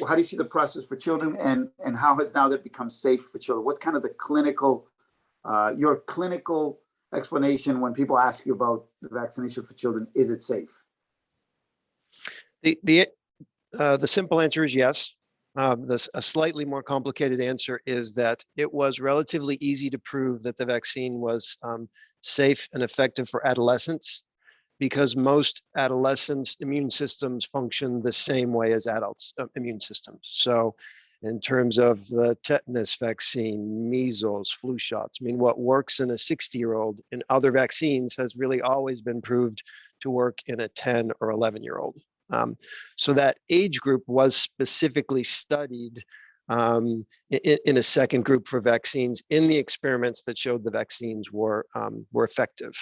how do you see the process for children, and how has now that become safe for children? What's kind of the clinical, your clinical explanation when people ask you about the vaccination for children? Is it safe? The simple answer is yes. A slightly more complicated answer is that it was relatively easy to prove that the vaccine was safe and effective for adolescents, because most adolescents' immune systems function the same way as adults' immune systems. So in terms of the tetanus vaccine, measles, flu shots, I mean, what works in a 60-year-old in other vaccines has really always been proved to work in a 10 or 11-year-old. So that age group was specifically studied in a second group for vaccines in the experiments that showed the vaccines were effective.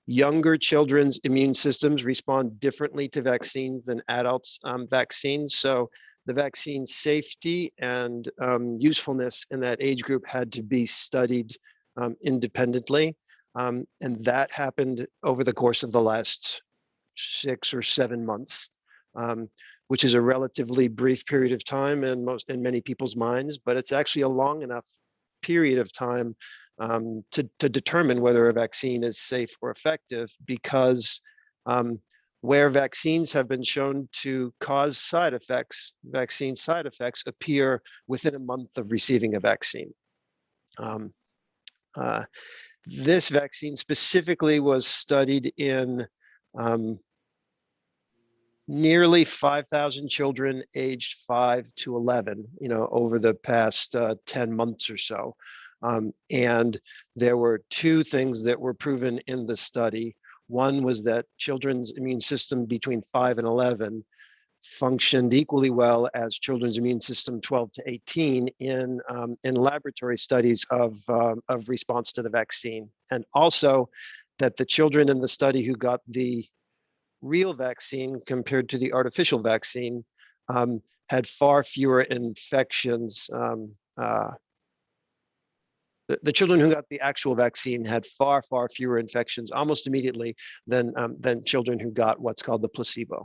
Younger children's immune systems respond differently to vaccines than adults' vaccines. So the vaccine safety and usefulness in that age group had to be studied independently. And that happened over the course of the last 6 or 7 months, which is a relatively brief period of time in many people's minds, but it's actually a long enough period of time to determine whether a vaccine is safe or effective, because where vaccines have been shown to cause side effects, vaccine side effects appear within a month of receiving a vaccine. This vaccine specifically was studied in nearly 5,000 children aged 5 to 11, over the past 10 months or so. And there were 2 things that were proven in the study. One was that children's immune system between 5 and 11 functioned equally well as children's immune system 12 to 18 in laboratory studies of response to the vaccine. And also that the children in the study who got the real vaccine compared to the artificial vaccine had far fewer infections. The children who got the actual vaccine had far fewer infections almost immediately than children who got what's called the placebo.